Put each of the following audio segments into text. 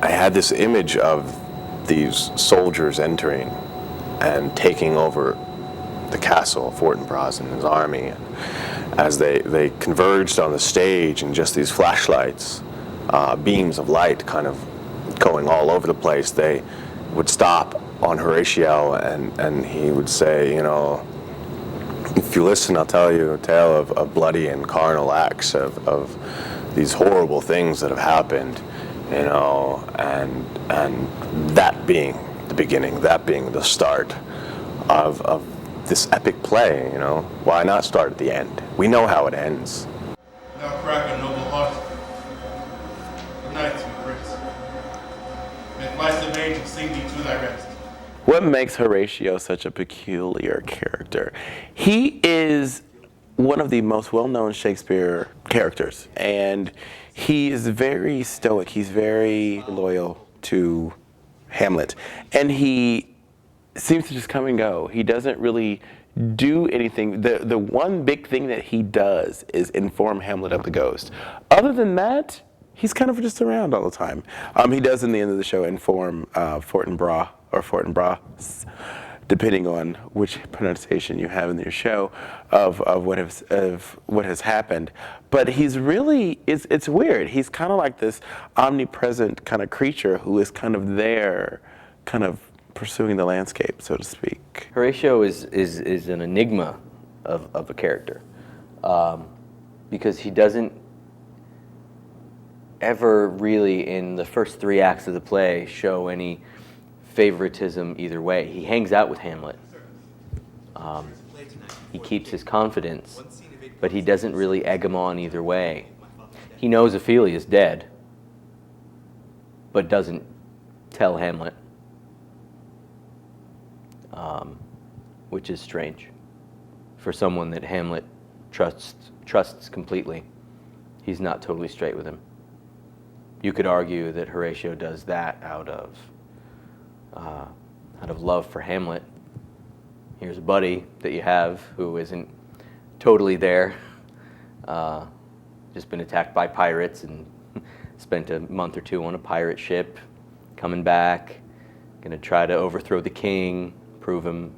I had this image of these soldiers entering and taking over the castle, Fortinbras and his army. And as they converged on the stage, and just these flashlights, beams of light kind of going all over the place, they would stop on Horatio, and he would say, you know, if you listen, I'll tell you a tale of bloody and carnal acts, of these horrible things that have happened, you know, and that being the beginning, that being the start of this epic play, you know. Why not start at the end? We know how it ends. Now crack a noble heart. Good night, sweet prince. May flights of angel sing thee to thy rest. What makes Horatio such a peculiar character? He is one of the most well-known Shakespeare characters, and he is very stoic. He's very loyal to Hamlet, and he seems to just come and go. He doesn't really do anything. The one big thing that he does is inform Hamlet of the ghost. Other than that, he's kind of just around all the time. He does, in the end of the show, inform Fortinbras, or Fortinbras, depending on which pronunciation you have in your show, of what has happened. But he's really, it's weird. He's kind of like this omnipresent kind of creature who is kind of there, kind of pursuing the landscape, so to speak. Horatio is an enigma of a character, because he doesn't ever really, in the first 3 acts of the play, show any favoritism either way. He hangs out with Hamlet. He keeps his confidence, but he doesn't really egg him on either way. He knows Ophelia's dead, but doesn't tell Hamlet, which is strange for someone that Hamlet trusts completely. He's not totally straight with him. You could argue that Horatio does that out of love for Hamlet. Here's a buddy that you have who isn't totally there, just been attacked by pirates and spent a month or 2 on a pirate ship, coming back, gonna try to overthrow the king, prove him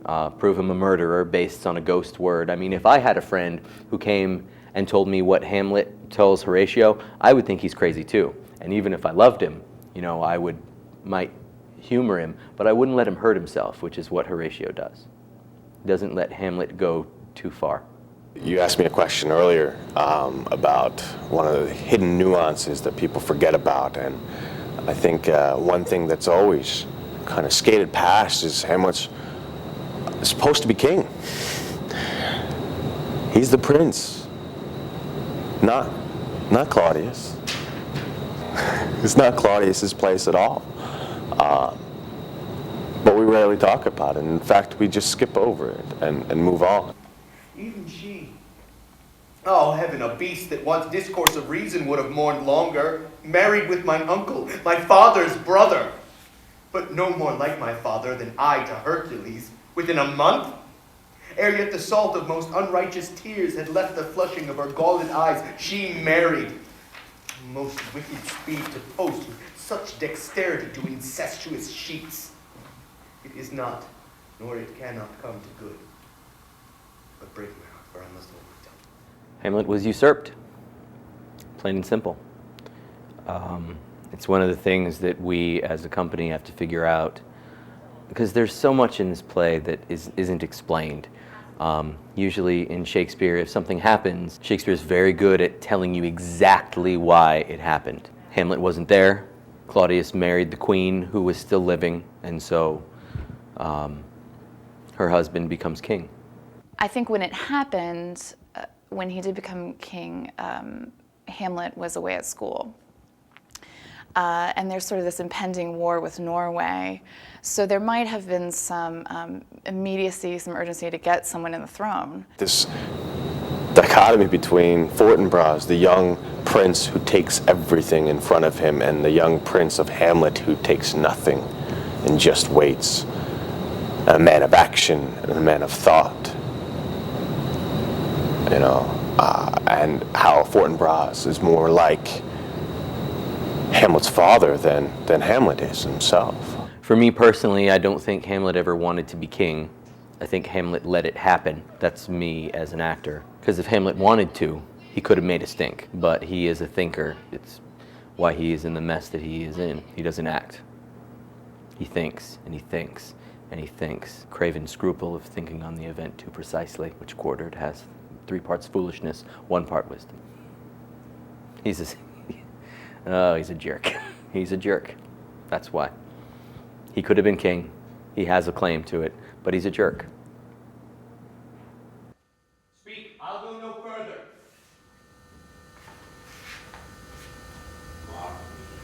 a murderer based on a ghost word. I mean, if I had a friend who came and told me what Hamlet tells Horatio, I would think he's crazy too. And even if I loved him, you know, might humor him, but I wouldn't let him hurt himself, which is what Horatio does. He doesn't let Hamlet go too far. You asked me a question earlier about one of the hidden nuances that people forget about, and I think one thing that's always kind of skated past is Hamlet's supposed to be king. He's the prince, not Claudius. It's not Claudius's place at all. But we rarely talk about it. In fact, we just skip over it and move on. Even she. Oh, heaven, a beast that once discourse of reason would have mourned longer, married with mine uncle, my father's brother. But no more like my father than I to Hercules, within a month. Ere yet the salt of most unrighteous tears had left the flushing of her galled eyes, she married. Most wicked speed to post with such dexterity to incestuous sheets. It is not, nor it cannot come to good. But break my heart, for I must hold my tongue. Hamlet was usurped, plain and simple. It's one of the things that we as a company have to figure out, because there's so much in this play that isn't explained. Usually in Shakespeare, if something happens, Shakespeare is very good at telling you exactly why it happened. Hamlet wasn't there. Claudius married the queen who was still living, and so her husband becomes king. I think when it happened, when he did become king, Hamlet was away at school. And there's sort of this impending war with Norway. So there might have been some immediacy, some urgency to get someone in the throne. This dichotomy between Fortinbras, the young prince who takes everything in front of him, and the young prince of Hamlet who takes nothing and just waits. A man of action and a man of thought. You know, and how Fortinbras is more like Hamlet's father than Hamlet is himself. For me personally, I don't think Hamlet ever wanted to be king. I think Hamlet let it happen. That's me as an actor. Because if Hamlet wanted to, he could have made a stink. But he is a thinker. It's why he is in the mess that he is in. He doesn't act. He thinks, and he thinks, and he thinks. Craven's scruple of thinking on the event too precisely, which quartered has 3 parts foolishness, 1 part wisdom. He's a jerk. He's a jerk. That's why. He could have been king. He has a claim to it, but he's a jerk. Speak, I'll go no further.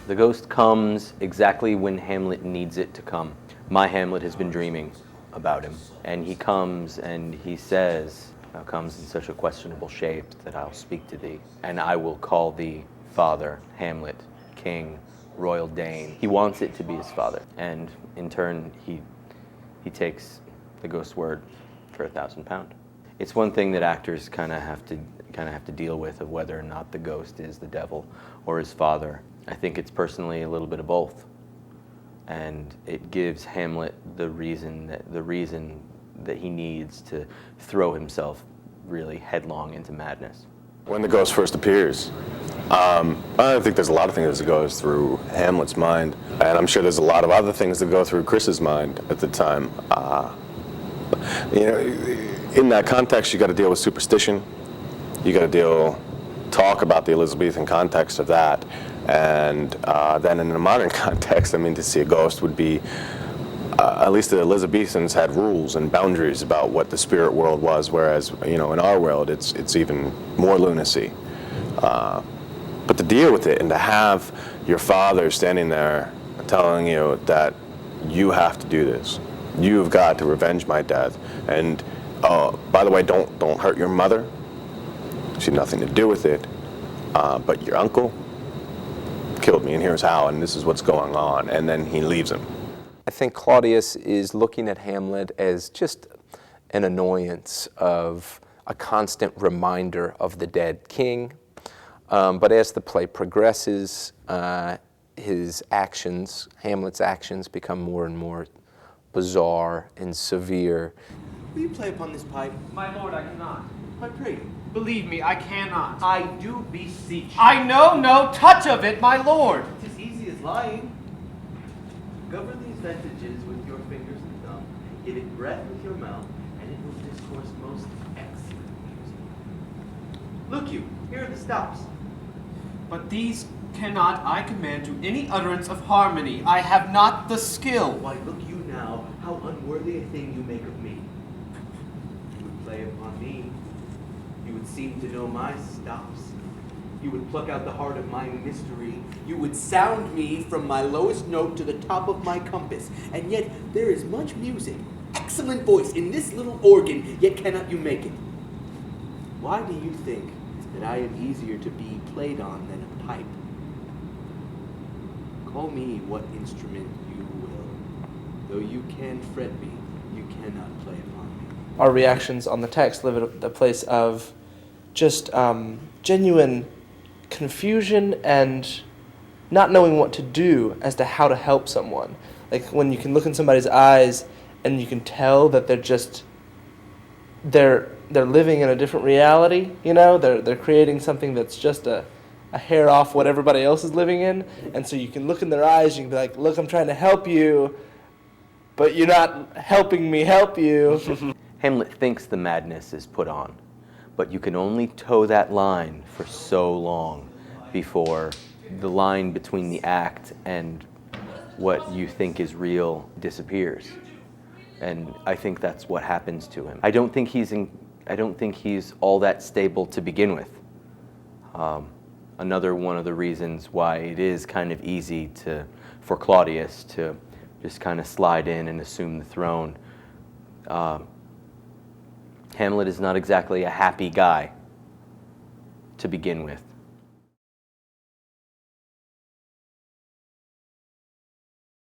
The ghost comes exactly when Hamlet needs it to come. My Hamlet has been dreaming about him, and he comes and he says, "Thou comes in such a questionable shape that I'll speak to thee, and I will call thee father, Hamlet, king, royal Dane." He wants it to be his father, and in turn he takes the ghost's word for £1,000. It's one thing that actors kind of have to deal with, of whether or not the ghost is the devil or his father. I think it's personally a little bit of both, and it gives Hamlet the reason that he needs to throw himself really headlong into madness. When the ghost first appears, I think there's a lot of things that goes through Hamlet's mind, and I'm sure there's a lot of other things that go through Chris's mind at the time. In that context, you got to deal with superstition. You got to talk about the Elizabethan context of that, and then in a modern context, I mean, to see a ghost would be, at least the Elizabethans had rules and boundaries about what the spirit world was, whereas in our world, it's even more lunacy. But to deal with it and to have your father standing there telling you that you have to do this, you've got to revenge my death, and by the way, don't hurt your mother. She had nothing to do with it, but your uncle killed me, and here's how, and this is what's going on, and then he leaves him. I think Claudius is looking at Hamlet as just an annoyance, of a constant reminder of the dead king. But as the play progresses, his actions, Hamlet's actions, become more and more bizarre and severe. Will you play upon this pipe? My lord, I cannot. I pray you. Believe me, I cannot. I do beseech you. I know no touch of it, my lord. It is easy as lying. Govern these ventages with your fingers and thumb, give it breath with your mouth, and it will discourse most excellent music. Look you, here are the stops. But these cannot I command to any utterance of harmony. I have not the skill. Why, look you now, how unworthy a thing you make of me. You would play upon me. You would seem to know my stops. You would pluck out the heart of my mystery. You would sound me from my lowest note to the top of my compass. And yet there is much music, excellent voice in this little organ, yet cannot you make it. Why do you think that I am easier to be played on than a pipe? Call me what instrument you will. Though you can fret me, you cannot play upon me. Our reactions on the text live at a place of just genuine confusion and not knowing what to do as to how to help someone. Like when you can look in somebody's eyes and you can tell that they're living in a different reality, they're creating something that's just a hair off what everybody else is living in, and so you can look in their eyes, you can be like, look, I'm trying to help you, but you're not helping me help you. Hamlet thinks the madness is put on, but you can only toe that line for so long before the line between the act and what you think is real disappears. And I think that's what happens to him. I don't think he's all that stable to begin with. Another one of the reasons why it is kind of easy for Claudius to just kind of slide in and assume the throne. Hamlet is not exactly a happy guy to begin with.